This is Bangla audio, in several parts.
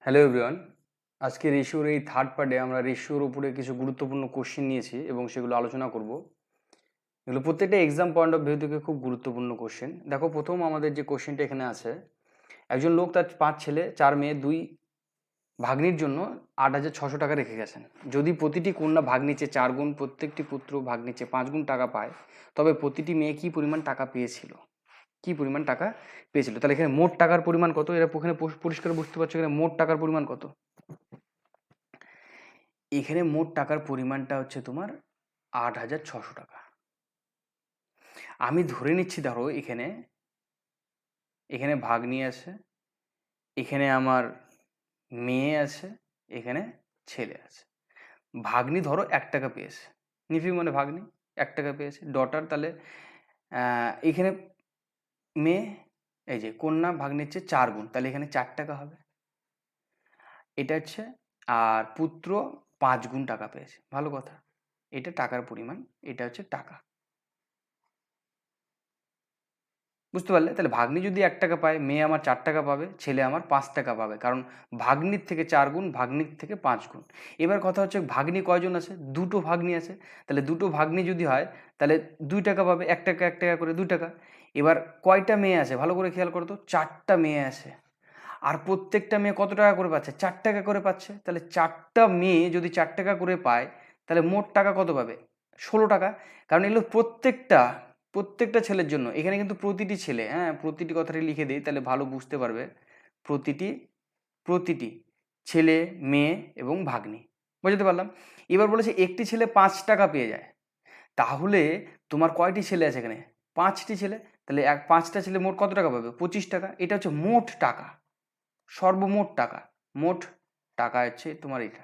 হ্যালো এভরিওয়ান, আজকে রেশিওর এই থার্ড পার্টে আমরা রেশিওর উপরে কিছু গুরুত্বপূর্ণ কোশ্চেন নিয়েছি এবং সেগুলো আলোচনা করব। এগুলো প্রত্যেকটা এক্সাম পয়েন্ট অফ ভিউ থেকে খুব গুরুত্বপূর্ণ কোশ্চেন। দেখো, প্রথম আমাদের যে কোশ্চেনটা এখানে আছে, একজন লোক তার 5 ছেলে 4 মেয়ে 2 ভাগ্নির জন্য 8,600 টাকা রেখে গেছেন। যদি প্রতিটি কন্যা ভাগ্নিচে 4 গুণ, প্রত্যেকটি পুত্র ভাগ্নিচে 5 গুণ টাকা পায়, তবে প্রতিটি মেয়ে কি পরিমাণ টাকা পেয়েছিল? কি পরিমাণ টাকা পেয়েছিল? তাহলে এখানে মোট টাকার পরিমাণ কত? এরা এখানে পরিষ্কার বুঝতে পারছো এখানে মোট টাকার পরিমাণ কত? এখানে মোট টাকার পরিমাণটা হচ্ছে তোমার 8,600 টাকা। আমি ধরে নিচ্ছি, ধরো এখানে এখানে ভাগ্নি আছে, এখানে আমার মেয়ে আছে, এখানে ছেলে আছে। ভাগ্নি ধরো 1 টাকা পেয়েছে, নিফি মানে ভাগ্নি 1 টাকা পেয়েছে, ডটার তাহলে এখানে মেয়ে, এই যে কন্যা ভাগ্নির চেয়ে 4 গুণ, তাহলে এখানে 4 টাকা হবে। এটা হচ্ছে, আর পুত্র 5 গুণ টাকা পেয়েছে। ভালো কথা, এটা টাকার পরিমাণ, এটা হচ্ছে টাকা। বুঝতে পারলে? তাহলে ভাগ্নি যদি 1 টাকা পায়, মেয়ে আমার 4 টাকা পাবে, ছেলে আমার 5 টাকা পাবে, কারণ ভাগ্নির থেকে 4 গুণ, ভাগ্নির থেকে 5 গুণ। এবার কথা হচ্ছে ভাগ্নি কয়জন আছে? দুটো ভাগ্নি আছে। তাহলে দুটো ভাগ্নি যদি হয়, তাহলে 2 টাকা পাবে, 1 টাকা 1 টাকা করে 2 টাকা। এবার কয়টা মেয়ে আছে ভালো করে খেয়াল করো তো, 4টা মেয়ে আছে। আর প্রত্যেকটা মেয়ে কত টাকা করে পাচ্ছে? 4 টাকা করে পাচ্ছে। তাহলে 4টা মেয়ে যদি 4 টাকা করে পায়, তাহলে মোট টাকা কত পাবে? 16 টাকা। কারণ এগুলো প্রত্যেকটা ছেলের জন্য। এখানে কিন্তু প্রতিটি ছেলে, হ্যাঁ, প্রতিটি কথাটি লিখে দিই তাহলে ভালো বুঝতে পারবে। প্রতিটি প্রতিটি ছেলে, মেয়ে এবং ভাগ্নি, বুঝতে পারলাম। এবার বলেছে একটি ছেলে 5 টাকা পেয়ে যায়, তাহলে তোমার কয়টি ছেলে আছে এখানে? 5টি ছেলে। তাহলে 5টা ছেলে মোট কত টাকা পাবে? 25 টাকা। এটা হচ্ছে মোট টাকা, সর্বমোট টাকা। মোট টাকা হচ্ছে তোমার এটা।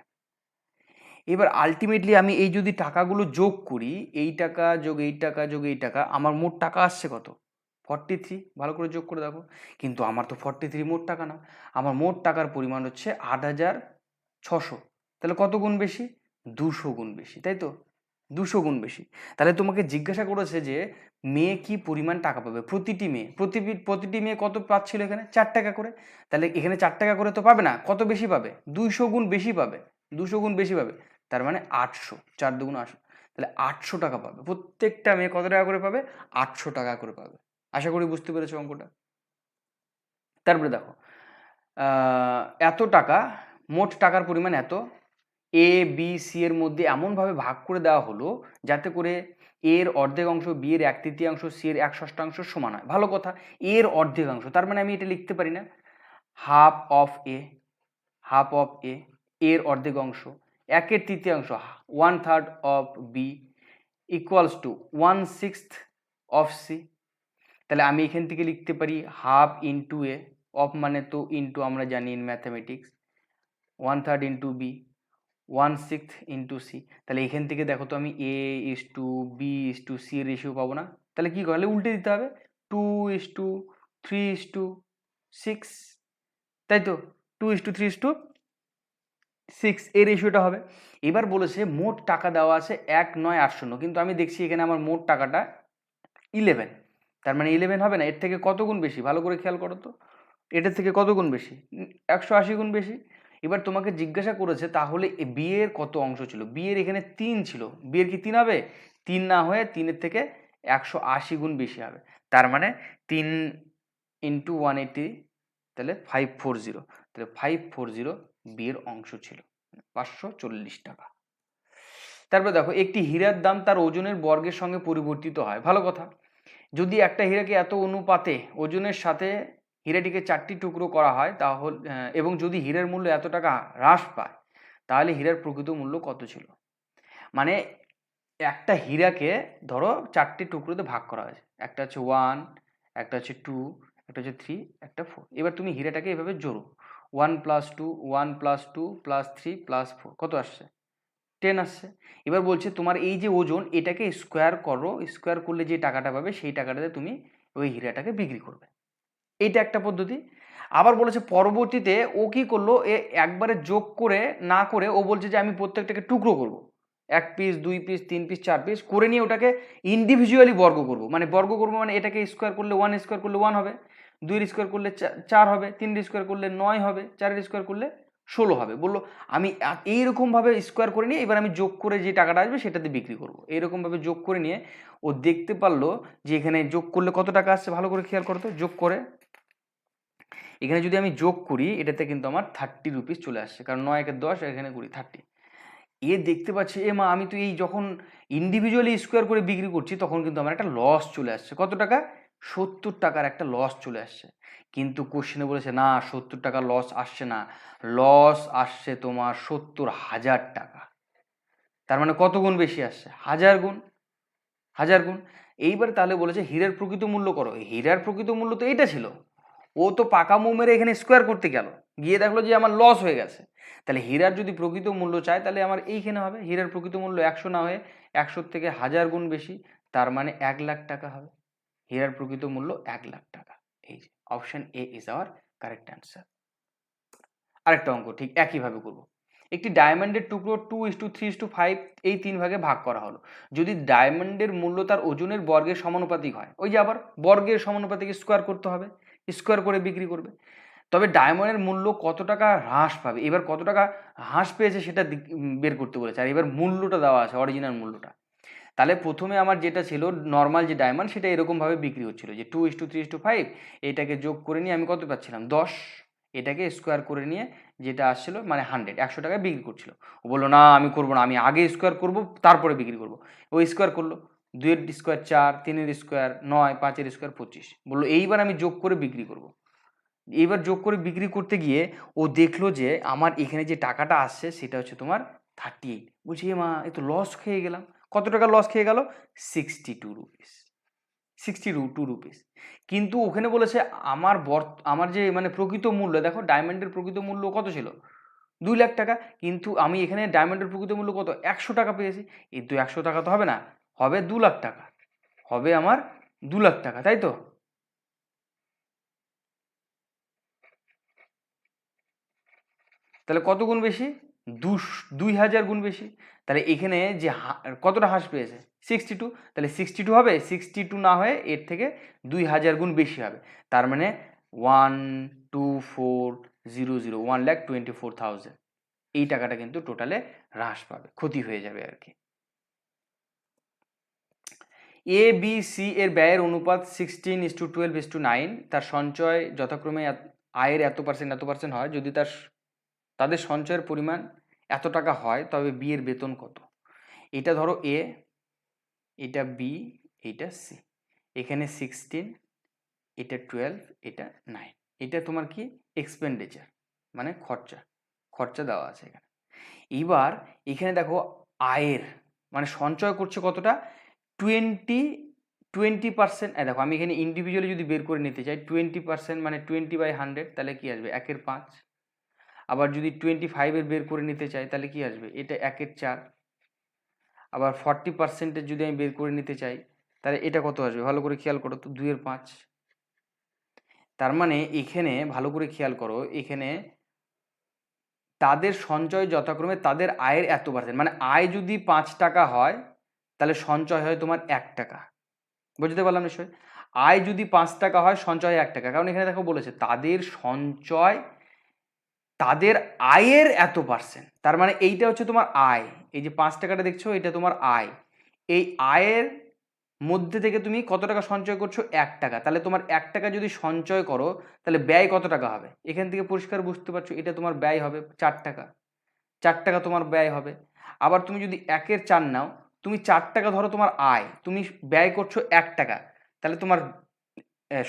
এবার আলটিমেটলি আমি এই যদি টাকাগুলো যোগ করি, এই টাকা যোগ এই টাকা যোগ এই টাকা, আমার মোট টাকা আসছে কত? 43। ভালো করে যোগ করে দেখো। কিন্তু আমার তো 43 মোট টাকা না, আমার মোট টাকার পরিমাণ হচ্ছে 8,600। তাহলে কত গুণ বেশি? 200 গুণ বেশি, তাই তো? 200 গুণ বেশি। তাহলে তোমাকে জিজ্ঞাসা করেছে যে মেয়ে কি পরিমাণ টাকা পাবে, প্রতিটি মেয়ে। প্রতিটি মেয়ে কত পাচ্ছিল এখানে? 4 টাকা করে। তাহলে এখানে 4 টাকা করে তো পাবে না, কত বেশি পাবে? 200 গুণ বেশি পাবে। 200 গুণ বেশি পাবে, তার মানে 800। 4 দুগুণ 800, তাহলে 800 টাকা পাবে। প্রত্যেকটা মেয়ে কত টাকা করে পাবে? 800 টাকা করে পাবে। আশা করি বুঝতে পেরেছো অঙ্কটা। তারপরে দেখো, এত টাকা, মোট টাকার পরিমাণ এত, এ বি সি এর মধ্যে এমনভাবে ভাগ করে দেওয়া হলো যাতে করে এর অর্ধেক অংশ, বি এর 1/3 সি এর 1/6 সমান হয়। ভালো কথা, এর অর্ধেকাংশ, তার মানে আমি এটা লিখতে পারি না, half of A, half of A, এর অর্ধেক অংশ, 1/3 1/3 of B equals to 1/6 of C. তাহলে আমি এখান থেকে লিখতে পারি হাফ ইন্টু এ, অফ মানে তো ইন্টু, আমরা জানি in mathematics, 1/3 into B, 1/6 into C. তাহলে এখান থেকে দেখো তো আমি A is to B is to C এর রেশিও পাবো না? তাহলে কি করলে উল্টে দিতে হবে, 2:3:6, তাই তো? 2:3:6 এর রেশিওটা হবে। এবার বলেছে মোট টাকা দেওয়া আছে 1,980, কিন্তু আমি দেখছি এখানে আমার মোট টাকাটা 11। তার মানে 11 হবে না, এর থেকে কত গুণ বেশি? ভালো করে খেয়াল করো তো, এটার থেকে কত গুণ বেশি? 180 গুণ বেশি। এবার তোমাকে জিজ্ঞাসা করেছে তাহলে বি এর কত অংশ ছিল? বি এর এখানে 3 ছিল, বি এর কি 3 হবে? 3 না হয়ে 3-এর থেকে 180 গুণ বেশি হবে। তার মানে 3 ইন্টু 180, তাহলে 540। তাহলে 540 বি এর অংশ ছিল, 540 টাকা। তারপরে দেখো, একটি হীরার দাম তার ওজনের বর্গের সঙ্গে পরিবর্তিত হয়। ভালো কথা, যদি একটা হীরাকে এত অনুপাতে ওজনের সাথে হীরাটিকে 4টি টুকরো করা হয়, তাহলে এবং যদি হীরার মূল্য এত টাকা হ্রাস পায়, তাহলে হীরার প্রকৃত মূল্য কত ছিল? মানে একটা হীরাকে ধরো 4টি টুকরোতে ভাগ করা হয়েছে, একটা হচ্ছে 1, একটা হচ্ছে 2, একটা হচ্ছে 3, একটা 4। এবার তুমি হীরাটাকে এভাবে জোড়ো, 1 + 2, 1 + 2 + 3 + 4, কত আসছে? 10 আসছে। এবার বলছে তোমার এই যে ওজন, এটাকে স্কোয়ার করো, স্কোয়ার করলে যে টাকাটা পাবে সেই টাকাটাতে তুমি ওই হীরাটাকে বিক্রি করবে। এইটা একটা পদ্ধতি। আবার বলেছে পরবর্তীতে ও কি করলো, এ একবারে যোগ করে না করে ও বলছে যে আমি প্রত্যেকটাকে টুকরো করব, 1 পিস 2 পিস 3 পিস 4 পিস করে নিয়ে ওটাকে ইন্ডিভিজুয়ালি বর্গ করব। মানে বর্গ করবো মানে এটাকে স্কোয়ার করলে 1 স্কোয়ার করলে 1 হবে, 2 স্কোয়ার করলে 4 হবে, 3 স্কোয়ার করলে 9 হবে, 4 স্কোয়ার করলে 16 হবে। বললো আমি এইরকমভাবে স্কোয়ার করে নিয়ে এবার আমি যোগ করে যে টাকাটা আসবে সেটাতে বিক্রি করব। এইরকমভাবে যোগ করে নিয়ে ও দেখতে পারলো যে এখানে যোগ করলে কত টাকা আসছে, ভালো করে খেয়াল করো তো। যোগ করে এখানে যদি আমি যোগ করি এটাতে কিন্তু আমার 30 রুপিস চলে আসছে, কারণ 9 একে 10 এখানে করি 30। এ দেখতে পাচ্ছি এ মা আমি তো এই যখন ইন্ডিভিজুয়ালি স্কোয়ার করে বিক্রি করছি তখন কিন্তু আমার একটা লস চলে আসছে। কত টাকা? 70 টাকার একটা লস চলে আসছে। কিন্তু কোশ্চেনে বলেছে না 70 টাকা লস আসছে না, লস আসছে তোমার 70,000 টাকা। তার মানে কত গুণ বেশি আসছে? 1000 গুণ। 1000 গুণ। এইবার তাহলে বলেছে হীরার প্রকৃত মূল্য করো। হীরার প্রকৃত মূল্য তো এটা ছিল, ও তো পাকা মুখ মেরে এখানে স্কোয়ার করতে গেল, গিয়ে দেখলো যে আমার লস হয়ে গেছে। তাহলে হীরার যদি প্রকৃত মূল্য চায় তাহলে আমার এইখানে হবে হীরার প্রকৃত মূল্য 100 না হয়ে 100 থেকে 1000 গুণ বেশি, তার মানে 1 লাখ টাকা হবে। হীরার প্রকৃত মূল্য 1 লাখ টাকা। এই যে option A is our correct answer. আরেকটা অঙ্ক ঠিক একইভাবে করব। একটি ডায়মন্ডের টুকরো 2:3:5 এই 3 ভাগে ভাগ করা হলো। যদি ডায়মন্ডের মূল্য তার ওজনের বর্গের সমানুপাতিক হয়, ওই যে আবার বর্গের সমানুপাতিক স্কোয়ার করতে হবে, স্কোয়ার করে বিক্রি করবে, তবে ডায়মন্ডের মূল্য কত টাকা হ্রাস পাবে। এবার কত টাকা হ্রাস পেয়েছে সেটা বের করতে বলেছে, আর এবার মূল্যটা দেওয়া আছে, অরিজিনাল মূল্যটা। তাহলে প্রথমে আমার যেটা ছিল নর্মাল যে ডায়মন্ড সেটা এরকমভাবে বিক্রি হচ্ছিল যে 2:3:5, এটাকে যোগ করে নিয়ে আমি কত পাচ্ছিলাম 10, এটাকে স্কোয়ার করে নিয়ে যেটা আসছিল মানে 100 টাকায় বিক্রি করছিল। ও বললো না আমি করবো না, আমি আগে স্কোয়ার করব তারপরে বিক্রি করব। ও স্কোয়ার করলো, 2-এর স্কোয়ার 4, 3-এর স্কোয়ার 9, 5-এর স্কোয়ার 25। বললো এইবার আমি যোগ করে বিক্রি করব। এইবার যোগ করে বিক্রি করতে গিয়ে ও দেখলো যে আমার এখানে যে টাকাটা আসছে সেটা হচ্ছে তোমার 38। বলছি এ মা এ তো লস খেয়ে গেলাম। কত টাকা লস খেয়ে গেল? 62 রুপিস। 62 রুপিস। কিন্তু ওখানে বলেছে আমার যে মানে প্রকৃত মূল্য, দেখো ডায়মন্ডের প্রকৃত মূল্য কত ছিল? 2 লাখ টাকা। কিন্তু আমি এখানে ডায়মন্ডের প্রকৃত মূল্য কত? 100 টাকা পেয়েছি। এই তো 100 টাকা তো হবে না, হবে 2 লাখ টাকা, হবে আমার 2 লাখ টাকা, তাই তো? তাহলে কত গুণ বেশি? 2000 গুণ বেশি। তাহলে এখানে যে কতটা হ্রাস পেয়েছে? 62। তাহলে 62 হবে, 62 না হয়ে এর থেকে 2000 গুণ বেশি হবে। তার মানে 12400, 1,24,000 এই টাকাটা কিন্তু টোটালে হ্রাস পাবে, ক্ষতি হয়ে যাবে আর কি। এ বি সি এর ব্যয়ের অনুপাত 16:12:9, তার সঞ্চয় যথাক্রমে আয়ের এত% হয়। যদি তাদের সঞ্চয়ের পরিমাণ এত টাকা হয় তবে বি এর বেতন কত? এটা ধরো এ, এটা বি, এটা সি। এখানে 16, এটা 12, এটা 9। এটা তোমার কি? এক্সপেন্ডিচার মানে খরচা দেওয়া আছে এখানে। এইবার এখানে দেখো আয়ের মানে সঞ্চয় করছে কতটা? 20%। দেখো আমি এখানে ইন্ডিভিজুয়ালি যদি বের করে নিতে চাই 20% মানে 20/100, তাহলে কি আসবে 1/5। আবার যদি 25-এর বের করে নিতে চাই তাহলে কি আসবে? এটা 1/4। আবার 40%-এর যদি আমি বের করে নিতে চাই তাহলে এটা কত আসবে? ভালো করে খেয়াল করো তো, 2/5। তার মানে এখানে ভালো করে খেয়াল করো, এখানে তাদের সঞ্চয় যথাক্রমে তাদের আয়ের এত%, মানে আয় যদি 5 টাকা হয় তাহলে সঞ্চয় হয় তোমার 1 টাকা। বুঝতে পারলাম নিশ্চয়ই? আয় যদি 5 টাকা হয় সঞ্চয় 1 টাকা, কারণ এখানে দেখো বলেছে তাদের সঞ্চয় তাদের আয়ের এত%। তার মানে এইটা হচ্ছে তোমার আয়, এই যে 5 টাকাটা দেখছো এটা তোমার আয়। এই আয়ের মধ্যে থেকে তুমি কত টাকা সঞ্চয় করছো? 1 টাকা। তাহলে তোমার 1 টাকা যদি সঞ্চয় করো তাহলে ব্যয় কত টাকা হবে? এখান থেকে পরিষ্কার বুঝতে পারছো এটা তোমার ব্যয় হবে 4 টাকা। 4 টাকা তোমার ব্যয় হবে। আবার তুমি যদি 1/4 নাও, তুমি 4 টাকা ধরো তোমার আয়, তুমি ব্যয় করছো 1 টাকা, তাহলে তোমার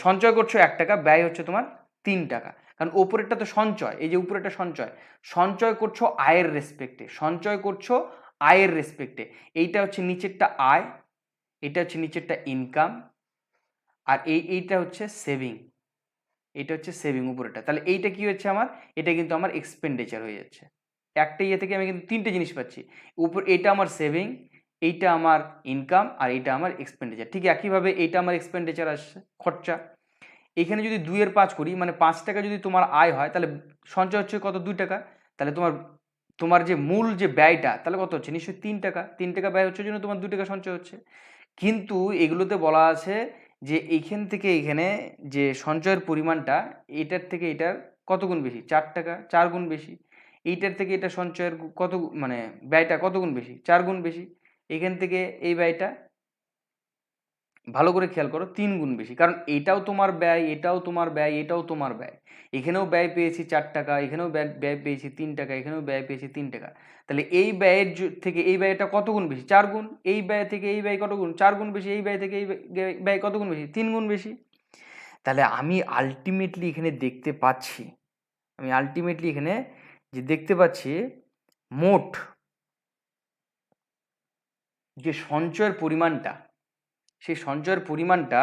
সঞ্চয় করছো 1 টাকা, ব্যয় হচ্ছে তোমার 3 টাকা। কারণ ওপরেরটা তো সঞ্চয়, এই যে উপরেরটা সঞ্চয় করছো আয়ের রেসপেক্টে, সঞ্চয় করছো আয়ের রেসপেক্টে। এইটা হচ্ছে নিচেরটা আয়, এটা হচ্ছে নিচেরটা ইনকাম, আর এইটা হচ্ছে সেভিং, এটা হচ্ছে সেভিং উপরেটা। তাহলে এইটা কি হচ্ছে আমার? এটা কিন্তু আমার এক্সপেন্ডিচার হয়ে যাচ্ছে। একটা ইয়ে থেকে আমি কিন্তু 3টে জিনিস পাচ্ছি, উপর এটা আমার সেভিং, এইটা আমার ইনকাম, আর এইটা আমার এক্সপেন্ডিচার। ঠিক একইভাবে এইটা আমার এক্সপেন্ডিচার আসছে, খরচা। এখানে যদি 2/5 করি মানে 5 টাকা যদি তোমার আয় হয় তাহলে সঞ্চয় হচ্ছে কত? 2 টাকা। তাহলে তোমার যে মূল যে ব্যয়টা তাহলে কত হচ্ছে? নিশ্চয়ই 3 টাকা। 3 টাকা ব্যয় হচ্ছে জন্য তোমার 2 টাকা সঞ্চয় হচ্ছে। কিন্তু এগুলোতে বলা আছে যে এইখান থেকে এইখানে যে সঞ্চয়ের পরিমাণটা এটার থেকে এটার কত গুণ বেশি? 4 টাকা, 4 গুণ বেশি। এইটার থেকে এটা সঞ্চয়ের কত মানে ব্যয়টা কত গুণ বেশি? 4 গুণ বেশি। এখান থেকে এই ব্যয়টা ভালো করে খেয়াল করো 3 গুণ বেশি, কারণ এটাও তোমার ব্যয়, এটাও তোমার ব্যয়, এটাও তোমার ব্যয়। এখানেও ব্যয় পেয়েছি 4 টাকা, এখানেও ব্যয় পেয়েছি 3 টাকা, এখানেও ব্যয় পেয়েছি 3 টাকা। তাহলে এই ব্যয়ের থেকে এই ব্যয়টা কত গুণ বেশি? 4 গুণ। এই ব্যয় থেকে এই ব্যয় কত গুণ? 4 গুণ বেশি। এই ব্যয় থেকে এই ব্যয় কত গুণ বেশি? 3 গুণ বেশি। তাহলে আমি আলটিমেটলি এখানে দেখতে পাচ্ছি, মোট যে সঞ্চয়ের পরিমাণটা, সেই সঞ্চয়ের পরিমাণটা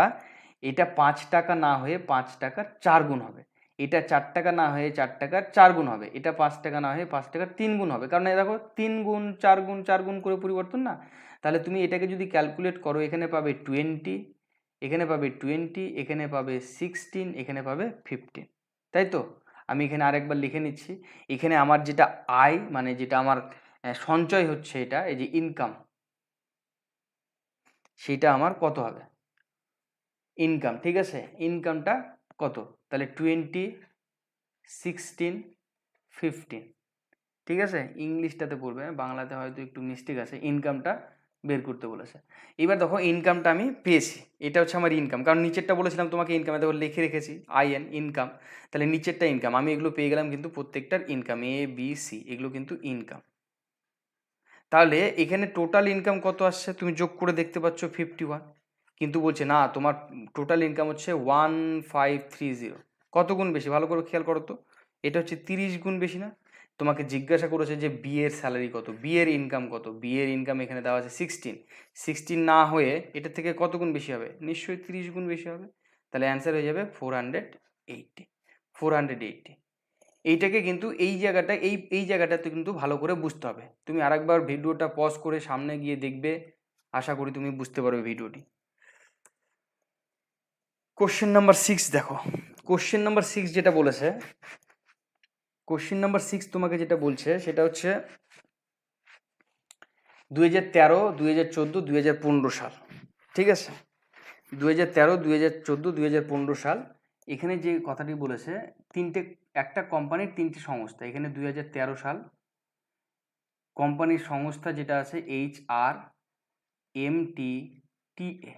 এটা 5 টাকা না হয়ে 5 টাকার 4 গুণ হবে। এটা 4 টাকা না হয়ে 4 টাকার 4 গুণ হবে। এটা 5 টাকা না হয়ে 5 টাকার 3 গুণ হবে। কারণ দেখো 3 গুণ 4 গুণ 4 গুণ করে পরিবর্তন না। তাহলে তুমি এটাকে যদি ক্যালকুলেট করো, এখানে পাবে 20, এখানে পাবে 20, এখানে পাবে 16, এখানে পাবে 15, তাই তো? আমি এখানে আরেকবার লিখে নিচ্ছি। এখানে আমার যেটা আয় মানে যেটা আমার সঞ্চয় হচ্ছে, এটা এই যে ইনকাম, সেটা আমার কত হবে? ইনকাম, ঠিক আছে? ইনকামটা কত? তাহলে 20, 16, 15, ঠিক আছে? ইংলিশটাতে পড়বে, বাংলাতে হয়তো একটু মিস্টেক আছে। ইনকামটা বের করতে বলেছে। এবার দেখো ইনকামটা আমি পেয়েছি, এটা হচ্ছে আমার ইনকাম, কারণ নিচেরটা বলেছিলাম তোমাকে ইনকামে দেখো লিখে রেখেছি আইএন ইনকাম। তাহলে নিচেরটা ইনকাম, আমি এগুলো পেয়ে গেলাম, কিন্তু প্রত্যেকটার ইনকাম এ বি সি এগুলো কিন্তু ইনকাম। তাহলে এখানে টোটাল ইনকাম কত আসছে তুমি যোগ করে দেখতে পাচ্ছ 51, কিন্তু বলছে না তোমার টোটাল ইনকাম হচ্ছে 1530। কত গুণ বেশি ভালো করে খেয়াল করো তো, এটা হচ্ছে 30 গুণ বেশি না? তোমাকে জিজ্ঞাসা করেছে যে বি এর স্যালারি কত, বি এর ইনকাম কত, বি এর ইনকাম এখানে দেওয়া আছে 16 না হয়ে এটা থেকে কত গুণ বেশি হবে? নিশ্চয়ই 30 গুণ বেশি হবে। তাহলে অ্যান্সার হয়ে যাবে 480। এইটাকে কিন্তু এই জায়গাটা এই জায়গাটাতে কিন্তু ভালো করে বুঝতে হবে। তুমি আরেকবার ভিডিওটা পজ করে সামনে গিয়ে দেখবে, আশা করি তুমি বুঝতে পারবে ভিডিওটি। কোশ্চেন নাম্বার 6 দেখো। কোশ্চেন নাম্বার 6 যেটা বলেছে, কোশ্চেন নাম্বার 6 তোমাকে যেটা বলছে সেটা হচ্ছে 2013, 2014, 2015 সাল, ঠিক আছে? 2013, 2014, 2015 সাল। এখানে যে কথাটি বলেছে, একটা কোম্পানির 3টে সংস্থা। এখানে 2013 সাল, কোম্পানির সংস্থা যেটা আছে HRMTTA,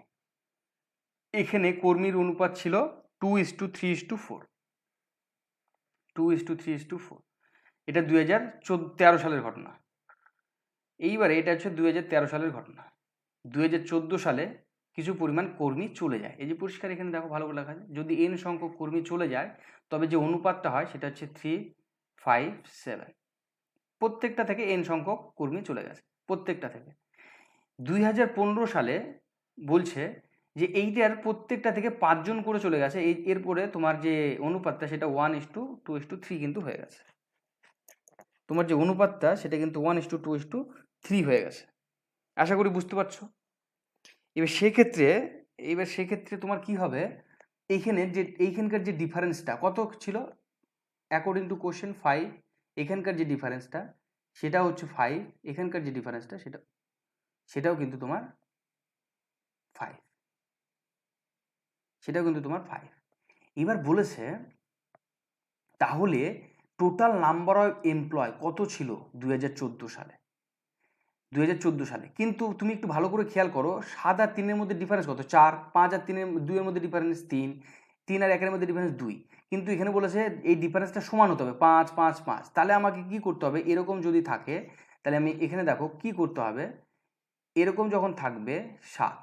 এখানে কর্মীর অনুপাত ছিল 2:3:4, 2:3:4। এটা 2013 সালের ঘটনা। এইবারে এটা হচ্ছে 2013 সালের ঘটনা। 2014 সালে কিছু পরিমাণ কর্মী চলে যায়। এই যে পরিষ্কার এখানে দেখো ভালো করে লেখা আছে, যদি n সংখ্যক কর্মী চলে যায় তবে যে অনুপাতটা হয় সেটা হচ্ছে 3:5:7। প্রত্যেকটা থেকে n সংখ্যক কর্মী চলে গেছে, প্রত্যেকটা থেকে। 2015 সালে বলছে যে এইটার প্রত্যেকটা থেকে 5 জন করে চলে গেছে। এরপরে তোমার যে অনুপাতটা সেটা 1:2:3 কিন্তু হয়ে গেছে। তোমার যে অনুপাতটা সেটা কিন্তু 1:2:3 হয়ে গেছে। আশা করি বুঝতে পারছো। এবার সেক্ষেত্রে তোমার কি হবে, এইখানকার যে ডিফারেন্সটা কত ছিল অ্যাকর্ডিং টু কোশ্চেন 5, এখানকার যে ডিফারেন্সটা সেটা হচ্ছে 5, এখানকার যে ডিফারেন্সটা সেটাও কিন্তু তোমার 5, সেটাও কিন্তু তোমার 5। এবার বলেছে তাহলে টোটাল নাম্বার অফ এমপ্লয় কত ছিল 2014 সালে? 2014 সালে কিন্তু তুমি একটু ভালো করে খেয়াল করো, 7 আর 3-এর মধ্যে ডিফারেন্স কত? 4। 5 আর 2-এর মধ্যে ডিফারেন্স 3। 3 আর 1-এর মধ্যে ডিফারেন্স 2। কিন্তু এখানে বলেছে এই ডিফারেন্সটা সমান হতে হবে 5, 5, 5। তাহলে আমাকে কি করতে হবে? এরকম যদি থাকে তাহলে আমি এখানে দেখো কি করতে হবে, এরকম যখন থাকবে 7,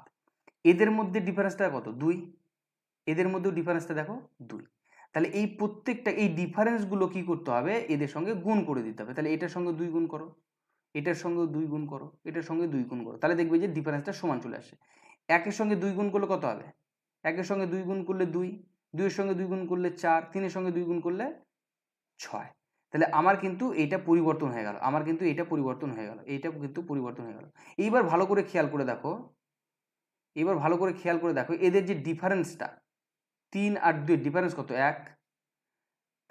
এদের মধ্যে ডিফারেন্সটা কত? 2। এদের মধ্যেও ডিফারেন্সটা দেখো 2। তাহলে এই প্রত্যেকটা এই ডিফারেন্সগুলো কি করতে হবে? এদের সঙ্গে গুণ করে দিতে হবে। তাহলে এটার সঙ্গে 2 গুণ করো, এটার সঙ্গে 2 গুণ করো, এটার সঙ্গে 2 গুণ করো, তাহলে দেখবে যে ডিফারেন্সটা সমান চলে আসে। 1-এর সঙ্গে 2 গুণ করলে কত হবে? 1-এর সঙ্গে 2 গুণ করলে 2, 2-এর সঙ্গে 2 গুণ করলে 4, 3-এর সঙ্গে 2 গুণ করলে 6। তাহলে আমার কিন্তু এইটা পরিবর্তন হয়ে গেল, এইটা কিন্তু পরিবর্তন হয়ে গেল। এইবার ভালো করে খেয়াল করে দেখো, এদের যে ডিফারেন্সটা 3 আর 2 এর ডিফারেন্স কত? 1।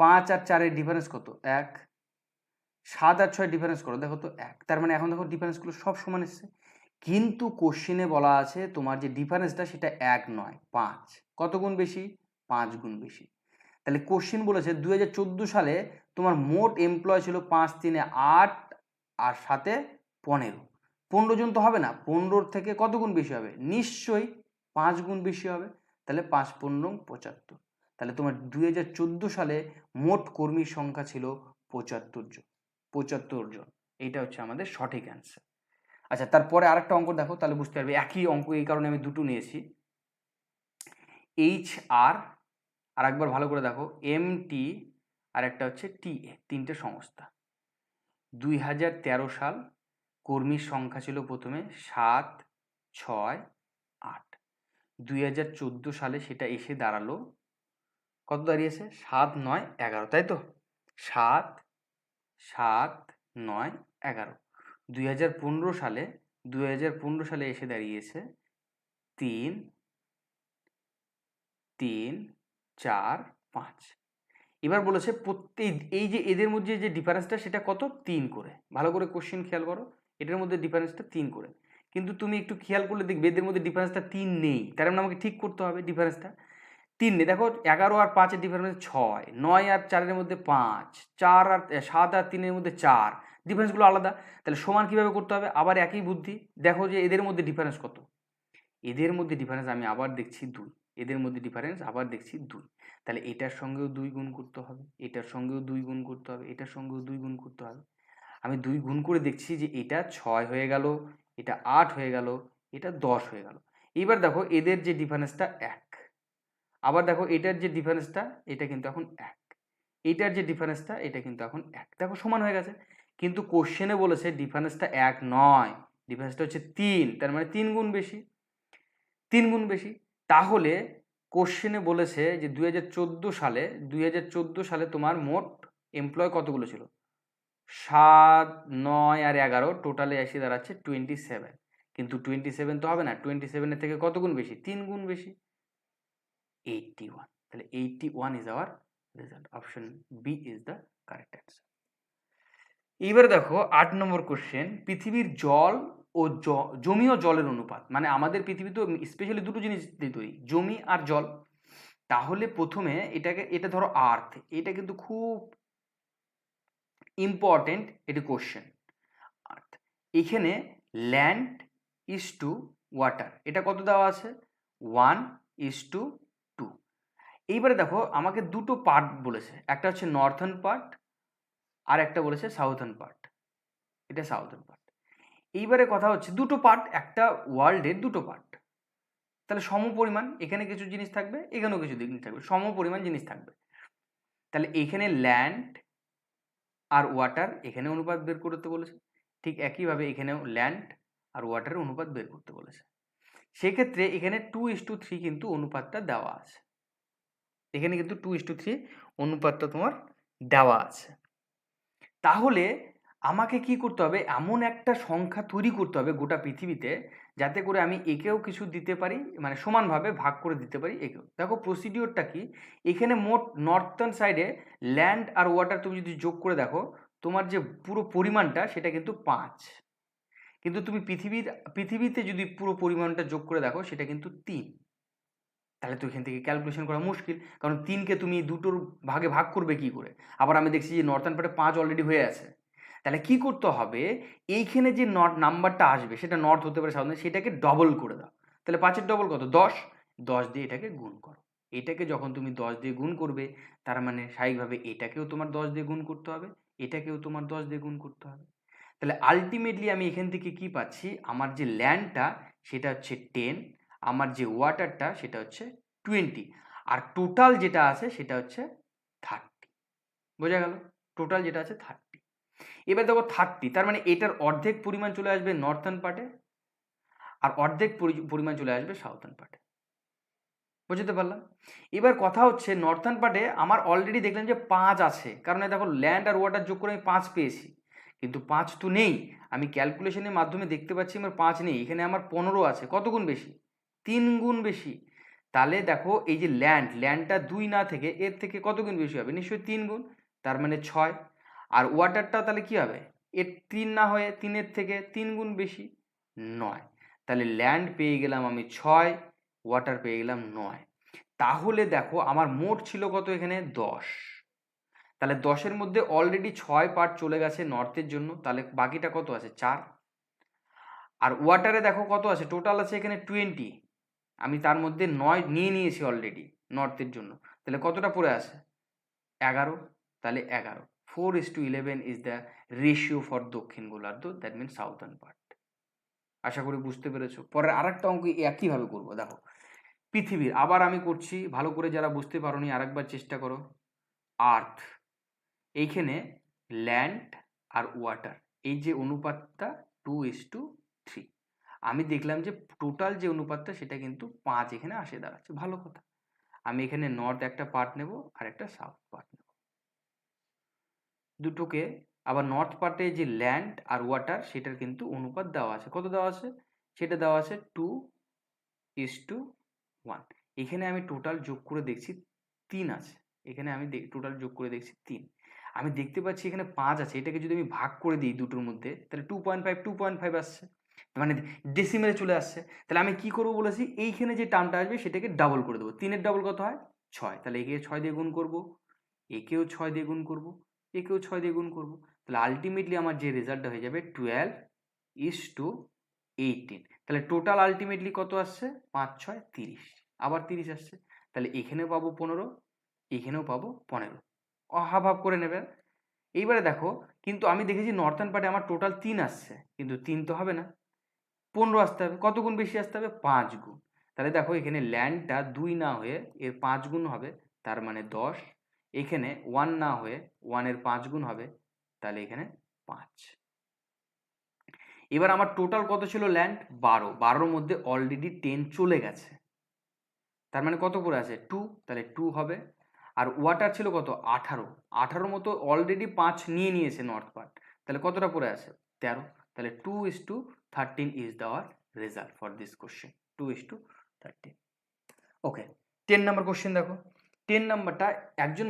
5 আর 4 এর ডিফারেন্স কত? 1। 7 আর 6 ডিফারেন্স করো, দেখো তো 1। তার মানে এখন দেখো ডিফারেন্সগুলো সব সমান এসছে। কিন্তু কোশ্চেনে বলা আছে তোমার যে ডিফারেন্সটা সেটা 1 নয় 5। কত গুণ বেশি? 5 গুণ বেশি। তাহলে কোশ্চেন বলেছে 2014 সালে তোমার মোট এমপ্লয় ছিল 5 3 8 আর 7 15। 15 জন তো হবে না, 15 থেকে কত গুণ বেশি হবে? নিশ্চয়ই 5 গুণ বেশি হবে। তাহলে 5 15 75। তাহলে তোমার 2014 সালে মোট কর্মীর সংখ্যা ছিল 75 জন। 75 জন, এইটা হচ্ছে আমাদের সঠিক অ্যান্সার। আচ্ছা, তারপরে আরেকটা অঙ্ক দেখো, তাহলে বুঝতে পারবে একই অঙ্ক, এই কারণে আমি দুটো নিয়েছি। HR, আর একবার ভালো করে দেখো, MT আর একটা হচ্ছে TA, তিনটে সংস্থা। 2013 সাল কর্মীর সংখ্যা ছিল প্রথমে 7 6 8। 2014 সালে সেটা এসে দাঁড়ালো কত? দাঁড়িয়েছে 7 9 11, তাই তো? 7 7 9 11। 2015 সালে এসে দাঁড়িয়েছে 3 3 4 5। এবার বলেছে প্রত্যেক এই যে এদের মধ্যে যে ডিফারেন্সটা সেটা কত? 3 করে। ভালো করে কোশ্চেন খেয়াল করো, এটার মধ্যে ডিফারেন্সটা 3 করে। কিন্তু তুমি একটু খেয়াল করলে দেখবে এদের মধ্যে ডিফারেন্সটা 3 নেই, তার মানে আমাকে ঠিক করতে হবে ডিফারেন্সটা 3 নেই। দেখো 11 আর 5-এর ডিফারেন্স 6, 9 আর 4-এর মধ্যে 5, 4 আর 7 আর 3-এর মধ্যে 4, ডিফারেন্সগুলো আলাদা। তাহলে সমান কিভাবে করতে হবে? আবার একই বুদ্ধি, দেখো যে এদের মধ্যে ডিফারেন্স কত। এদের মধ্যে ডিফারেন্স আমি আবার দেখছি 2, এদের মধ্যে ডিফারেন্স আবার দেখছি 2। তাহলে এটার সঙ্গেও 2 গুণ করতে হবে, এটার সঙ্গেও 2 গুণ করতে হবে, এটার সঙ্গেও 2 গুণ করতে হবে। আমি 2 গুণ করে দেখছি যে এটা 6 হয়ে গেল, এটা 8 হয়ে গেল, এটা 10 হয়ে গেল। এবার দেখো এদের যে ডিফারেন্সটা 1, আবার দেখো এটার যে ডিফারেন্সটা এটা কিন্তু এখন 1, এইটার যে ডিফারেন্সটা এটা কিন্তু এখন 1। দেখো সমান হয়ে গেছে। কিন্তু কোশ্চেনে বলেছে ডিফারেন্সটা 1 নয়, ডিফারেন্সটা হচ্ছে 3, তার মানে 3 গুণ বেশি, 3 গুণ বেশি। তাহলে কোশ্চেনে বলেছে যে 2014 সালে তোমার মোট এমপ্লয় কতগুলো ছিল? 7 9 আর 11, টোটালে এসে দাঁড়াচ্ছে 27। কিন্তু 27 তো হবে না, 27-এর থেকে কত গুণ বেশি? 3 গুণ বেশি, 81। তাহলে 81 is our result. Option B is the correct answer. এইবারে দেখো 8 নম্বর কোশ্চেন, পৃথিবীর জল ও জমি ও জলের অনুপাত, মানে আমাদের পৃথিবী তো স্পেশালি দুটো জিনিস দিয়ে তৈরি, জমি আর জল। তাহলে প্রথমে এটা ধরো আর্থ, এটা কিন্তু খুব ইম্পর্টেন্ট এটি কোশ্চেন। আর্থ, এখানে ল্যান্ড ইজ টু ওয়াটার, এটা কত দেওয়া আছে? 1:2। এইবারে দেখো আমাকে দুটো পার্ট বলেছে, একটা হচ্ছে নর্থার্ন পার্ট আর একটা বলেছে সাউথার্ন পার্ট, এটা সাউথার্ন পার্ট। এইবারে কথা হচ্ছে দুটো পার্ট, একটা ওয়ার্ল্ডের দুটো পার্ট, তাহলে সমপরিমাণ, এখানে কিছু জিনিস থাকবে, এখানেও কিছু জিনিস থাকবে, সমপরিমাণ জিনিস থাকবে। তাহলে এখানে ল্যান্ড আর ওয়াটার, এখানে অনুপাত বের করতে বলেছে, ঠিক একইভাবে এখানেও ল্যান্ড আর ওয়াটারের অনুপাত বের করতে বলেছে। সেক্ষেত্রে এখানে 2:3 কিন্তু অনুপাতটা দেওয়া আছে, এখানে কিন্তু 2:3 অনুপাতটা তোমার দেওয়া আছে। তাহলে আমাকে কি করতে হবে? এমন একটা সংখ্যা তৈরি করতে হবে গোটা পৃথিবীতে, যাতে করে আমি একেও কিছু দিতে পারি, মানে সমানভাবে ভাগ করে দিতে পারি একেও। দেখো প্রসিডিওরটা কি, এখানে মোট নর্থার্ন সাইডে ল্যান্ড আর ওয়াটার তুমি যদি যোগ করে দেখো, তোমার যে পুরো পরিমাণটা সেটা কিন্তু 5। কিন্তু তুমি পৃথিবীতে যদি পুরো পরিমাণটা যোগ করে দেখো সেটা কিন্তু 3। তাহলে তো এখান থেকে ক্যালকুলেশন করা মুশকিল, কারণ 3কে তুমি দুটোর ভাগে ভাগ করবে কি করে? আবার আমি দেখছি যে নর্থার্ন পার্টে 5 অলরেডি হয়ে আছে। তাহলে কি করতে হবে? এইখানে যে নাম্বারটা আসবে সেটা নর্থ হতে পারে সাউথ, সেটাকে ডবল করে দাও। তাহলে 5-এর ডবল কত? 10। 10 দিয়ে এটাকে গুণ করো। এটাকে যখন তুমি 10 দিয়ে গুণ করবে, তার মানে স্বাভাবিকভাবে এটাকেও তোমার 10 দিয়ে গুণ করতে হবে, এটাকেও তোমার 10 দিয়ে গুণ করতে হবে। তাহলে আলটিমেটলি আমি এখান থেকে কি পাচ্ছি? আমার যে ল্যান্ডটা সেটা হচ্ছে 10, আমার যে ওয়াটারটা সেটা হচ্ছে 20, আর টোটাল যেটা আছে সেটা হচ্ছে 30। বোঝা গেল? টোটাল যেটা আছে 30। এবার দেখো 30, তার মানে এটার অর্ধেক পরিমাণ চলে আসবে নর্থার্ন পার্টে, আর অর্ধেক পরিমাণ চলে আসবে সাউথার্ন পার্টে। বুঝতে পারলাম? এবার কথা হচ্ছে নর্থার্ন পার্টে আমার অলরেডি দেখলাম যে 5 আছে, কারণ দেখো ল্যান্ড আর ওয়াটার যোগ করে আমি 5 পেয়েছি, কিন্তু 5 তো নেই। আমি ক্যালকুলেশনের মাধ্যমে দেখতে পাচ্ছি আমার 5 নেই, এখানে আমার 15 আছে। কত গুণ বেশি? 3 গুণ বেশি। তাহলে দেখো এই যে ল্যান্ডটা 2 না থেকে এর থেকে কত গুণ বেশি হবে? নিশ্চয়ই 3 গুণ, তার মানে 6। আর ওয়াটারটা তাহলে কি হবে? এর 3 না হয়ে 3-এর থেকে 3 গুণ বেশি, 9। তাহলে ল্যান্ড পেয়ে গেলাম আমি 6, ওয়াটার পেয়ে গেলাম 9। তাহলে দেখো আমার মোট ছিল কত এখানে 10, তাহলে 10-এর মধ্যে অলরেডি 6 পার্ট চলে গেছে নর্থের জন্য, তাহলে বাকিটা কত আছে 4। আর ওয়াটারে দেখো কত আছে, টোটাল আছে এখানে 20, আমি তার মধ্যে 9 নিয়ে নিয়েছি অলরেডি নর্থের জন্য, তাহলে কতটা পড়ে আছে 11, তাহলে 11, 4:11 ইজ দ্য রেশিও ফর দক্ষিণ গোলার্ধ, দ্যাট মিনস সাউথার্ন পার্ট। আশা করি বুঝতে পেরেছো। পরের আরেকটা অঙ্ক একইভাবে করবো, দেখো পৃথিবীর, আবার আমি করছি, ভালো করে যারা বুঝতে পারোনি আরেকবার চেষ্টা করো। আর্থ, এইখানে ল্যান্ড আর ওয়াটার, এই যে অনুপাতটা 2:3, আমি দেখলাম যে টোটাল যে অনুপাতটা সেটা কিন্তু 5 এখানে আসে দাঁড়াচ্ছে, ভালো কথা। আমি এখানে নর্থ একটা পার্ট নেব আর একটা সাউথ পার্ট নেব, দুটোকে। আবার নর্থ পার্টে যে ল্যান্ড আর ওয়াটার সেটার কিন্তু অনুপাত দেওয়া আছে, কত দেওয়া আছে, সেটা দেওয়া আছে 2:1। এখানে আমি টোটাল যোগ করে দেখছি 3 আছে, এখানে আমি টোটাল যোগ করে দেখছি 3। আমি দেখতে পাচ্ছি এখানে 5 আছে, এটাকে যদি আমি ভাগ করে দিই দুটোর মধ্যে, তাহলে 2.5 আসছে, মানে ডেসিমেলে চলে আসছে। তাহলে আমি কি করবো বলেছি, এইখানে যে টার্মটা আসবে সেটাকে ডাবল করে দেবো। 3-এর ডাবল কত হয় 6, তাহলে একে 6 দিয়ে গুণ করবো, একেও 6 দিয়ে গুণ করবো, একেও 6 দিয়ে গুণ করবো, তাহলে আলটিমেটলি আমার যে রেজাল্টটা হয়ে যাবে 12:18। তাহলে টোটাল আলটিমেটলি কত আসছে 5 6 30, আবার 30 আসছে, তাহলে এখানেও পাবো 15, এখানেও পাবো 15, হাফ হাফ করে নেবে। এইবারে দেখো, কিন্তু আমি দেখেছি নর্থার্ন পার্টে আমার টোটাল 3 আসছে, কিন্তু 3 তো হবে না, 15 আসতে হবে। কত গুণ বেশি আসতে হবে, 5 গুণ। তাহলে দেখো এখানে ল্যান্ডটা 2 না হয়ে এর 5 গুণ হবে, তার মানে 10। এখানে 1 না হয়ে 1-এর 5 গুণ হবে, তাহলে এখানে 5। এবার আমার টোটাল কত ছিল ল্যান্ড 12, 12-এর মধ্যে অলরেডি 10 চলে গেছে, তার মানে কত করে আছে 2, তাহলে 2 হবে। আর ওয়াটার ছিল কত 18, 18-র মতো অলরেডি 5 নিয়ে নিয়েছে নর্থ পার্ট, তাহলে কতটা পড়ে আছে 13, তাহলে 2:13 ইজ দেওয়ার result for this question, 2:13। Okay, 10 number question দেখো। 10 নাম্বারটা, একজন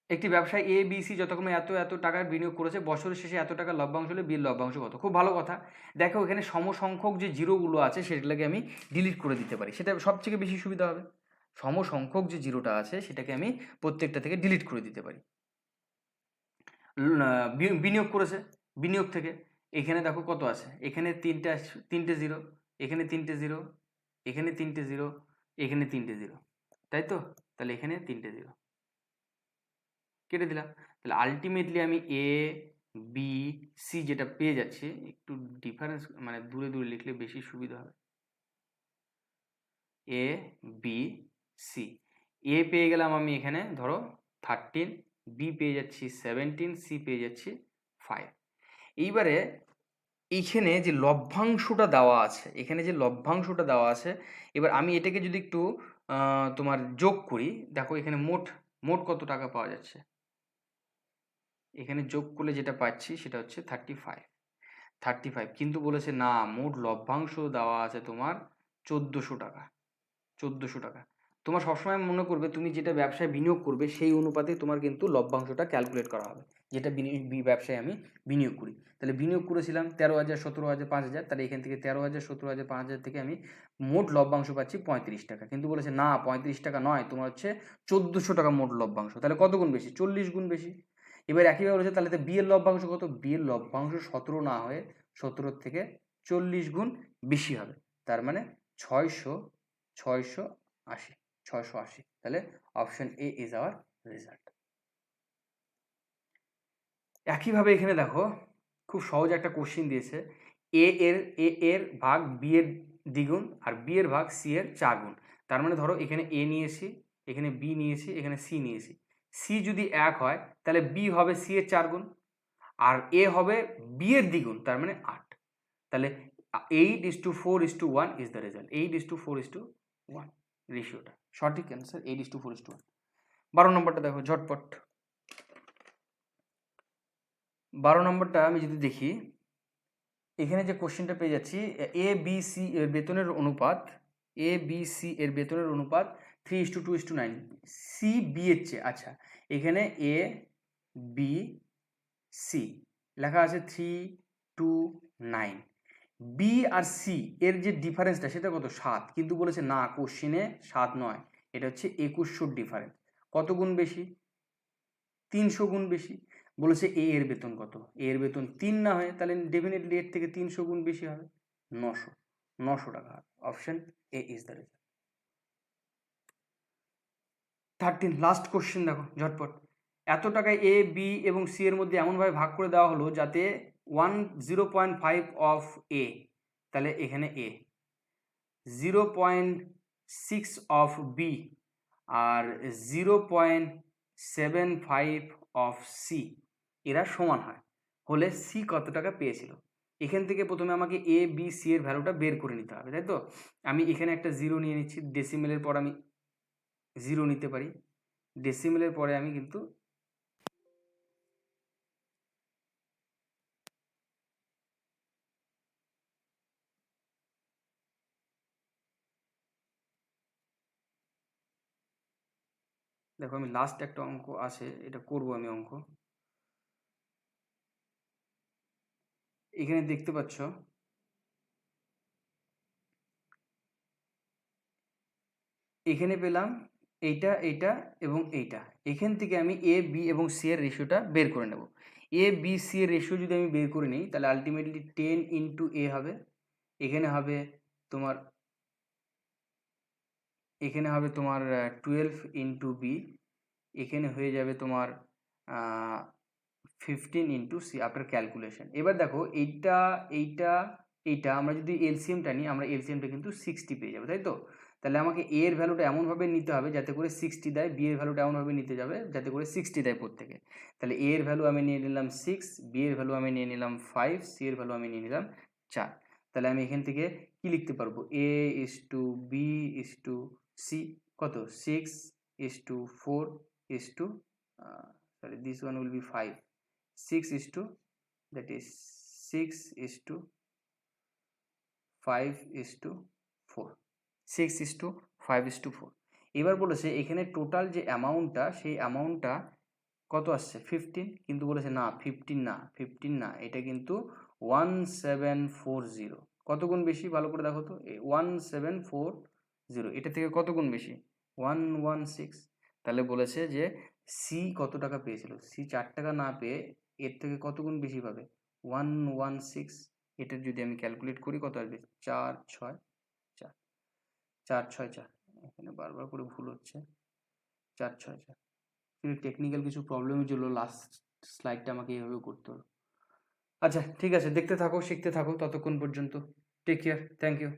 একটি ব্যবসায় এ বি সি যথাক্রমে এত এত টাকার বিনিয়োগ করেছে, বছরের শেষে এত টাকা লভ্যাংশ হলে বিল লভ্যাংশ কত। খুব ভালো কথা। দেখো এখানে সমসংখ্যক যে জিরোগুলো আছে সেগুলোকে আমি ডিলিট করে দিতে পারি, সেটা সবথেকে বেশি সুবিধা হবে। সমসংখ্যক যে জিরোটা আছে সেটাকে আমি প্রত্যেকটা থেকে ডিলিট করে দিতে পারি। বিনিয়োগ করেছে, বিনিয়োগ থেকে এখানে দেখো কত আছে, এখানে তিনটে জিরো, এখানে তিনটে জিরো, এখানে তিনটে জিরো, এখানে তিনটে জিরো, তাই তো। তাহলে এখানে তিনটে জিরো কেটে দিলাম, তাহলে আলটিমেটলি আমি এ বি সি যেটা পেয়ে যাচ্ছি, একটু ডিফারেন্স মানে দূরে দূরে লিখলে বেশি সুবিধা হবে। এ বি সি, এ পেয়ে গেলাম আমি এখানে ধরো 13, বি পেয়ে যাচ্ছি 17, সি পেয়ে যাচ্ছি 5। এইবারে এইখানে যে লভ্যাংশটা দেওয়া আছে, এখানে যে লভ্যাংশটা দেওয়া আছে, এবার আমি এটাকে যদি একটু তোমার যোগ করি, দেখো এখানে মোট মোট কত টাকা পাওয়া যাচ্ছে, এখানে যোগ করলে যেটা পাচ্ছি সেটা হচ্ছে 35, কিন্তু বলেছে না মোট লভ্যাংশ দেওয়া আছে তোমার 1400 টাকা, 1400 টাকা। তোমার সবসময় মনে করবে তুমি যেটা ব্যবসায় বিনিয়োগ করবে সেই অনুপাতে তোমার কিন্তু লভ্যাংশটা ক্যালকুলেট করা হবে, যেটা ব্যবসায় আমি বিনিয়োগ করি। তাহলে বিনিয়োগ করেছিলাম 13,000 17,000 5,000, তাহলে এখান থেকে 13,000 17,000 5,000 থেকে আমি মোট লভ্যাংশ পাচ্ছি 35 টাকা, কিন্তু বলেছে না 35 টাকা নয়, তোমার হচ্ছে 1400 টাকা মোট লভ্যাংশ, তাহলে কত গুণ বেশি 40 গুণ বেশি। এবার একইভাবে বলেছে তাহলে বি এর লভ্যাংশ কত, বি এর লভ্যাংশ 17 না হয়ে 17 থেকে 40 গুণ বেশি হবে, তার মানে 680, তাহলে option A is our result. একইভাবে এখানে দেখো খুব সহজ একটা কোশ্চিন দিয়েছে, এ এর ভাগ বি এর দ্বিগুণ আর বি এর ভাগ সি এর 4 গুণ। তার মানে ধরো এখানে এ নিয়েছি, এখানে বি নিয়েছি, এখানে সি নিয়েছি। সি যদি 1 হয় তাহলে বি হবে সি এর 4 গুণ, আর এ হবে বি এর দ্বিগুণ, তার মানে 8। তাহলে 8:4:1 ইজ দ্য রেজাল্ট, 8:4:1 রেশিওটা সঠিক অ্যান্সার, 8:4:1। 12 নম্বরটা দেখো ঝটপট। 12 নম্বরটা আমি যদি দেখি, এখানে যে কোশ্চেনটা পেয়ে যাচ্ছি, এ বি সি এর বেতনের অনুপাত, এ বি সি এর বেতনের অনুপাত 3:2:9, সি বি এর চেয়ে, আচ্ছা এখানে এ বি সি লেখা আছে 3:2:9, বি আর সি এর যে ডিফারেন্সটা সেটা কত 7, কিন্তু বলেছে না কোশ্চেনে 7 নয়, এটা হচ্ছে 2100 ডিফারেন্স। কত গুণ বেশি? 300 গুণ বেশি। বলেছে এ এর বেতন কত? এ এর বেতন 3 না হয় তাহলে ডেফিনেটলি এর থেকে 300 গুণ বেশি হবে, 900 টাকা। Option A is the result. 13 last question দেখো ঝটপট। এত টাকায় এ বি এবং সি এর মধ্যে এমনভাবে ভাগ করে দেওয়া হলো যাতে 0.5 অফ এ, তাহলে এখানে এ, 0.6 অফ বি আর 0.75 অফ সি এরা সমান হয় হলে সি কত টাকা পেয়েছিল। এখান থেকে প্রথমে আমাকে এ বি সি এর ভ্যালুটা বের করে নিতে হবে, তাই তো? আমি এখানে একটা 0 নিয়ে নিচ্ছি, ডেসিমেলের পর আমি 0 নিতে পারি, ডেসিমেলের পরে আমি কিন্তু দেখো আমি লাস্ট একটা অঙ্ক আছে, এটা করব আমি অঙ্ক। এখানে দেখতে পাচ্ছ এখানে পেলাম এইটা এইটা এবং এইটা, এখান থেকে আমি এ বি এবং সি এর রেশিওটা বের করে নেব। এ বি সি এর রেশিও যদি আমি বের করে নিই তাহলে আলটিমেটলি 10 ইন্টু এ হবে, এখানে হবে তোমার 12 ইন্টু বি, এখানে হয়ে যাবে তোমার 15 ইন্টু সি আফটার ক্যালকুলেশন। এবার দেখো এইটা এইটা এইটা আমরা যদি এলসিএমটা নিই, আমরা এলসিএমটা কিন্তু 60 পেয়ে যাবো, তাই তো? তাহলে আমাকে এ এর ভ্যালুটা এমনভাবে নিতে হবে যাতে করে 60 দেয়, বি এর ভ্যালুটা এমনভাবে নিতে যাবে যাতে করে 60 দেয় প্রত্যেকে। তাহলে এ এর ভ্যালু আমি নিয়ে নিলাম 6, বি এর ভ্যালু আমি নিয়ে নিলাম 5, সি এর ভ্যালু আমি নিয়ে নিলাম 4। তাহলে আমি এখান থেকে কি লিখতে পারবো? A is to B is to C কত? 6 is to 4 is to sorry, this one will be 5, 6 is to, that is 6 is to 5 is to 4, 6 is to 5 is to 4। এবার বলেছে এখানে টোটাল যে অ্যামাউন্টটা সেই অ্যামাউন্টটা কত আসছে? 15, কিন্তু বলেছে না 15 না, এটা কিন্তু 1740। কত গুণ বেশি ভালো করে দেখো তো, 1740 এটা থেকে কত গুণ বেশি? 116। তাহলে বলেছে যে সি কত টাকা পেয়েছিল? সি 4 টাকা না পেয়ে এর থেকে কত গুণ বেশি পাবে? 116। এটার যদি আমি ক্যালকুলেট করি কত আসবে? 4 6 4, 4 6 4, এখানে বারবার করে ভুল হচ্ছে, 4 6 4। টেকনিক্যাল কিছু প্রবলেমের জন্য লাস্ট স্লাইডটা আমাকে এইভাবে করতে হলো। আচ্ছা ঠিক আছে, দেখতে থাকো শিখতে থাকো ততক্ষণ পর্যন্ত। Take care, thank you.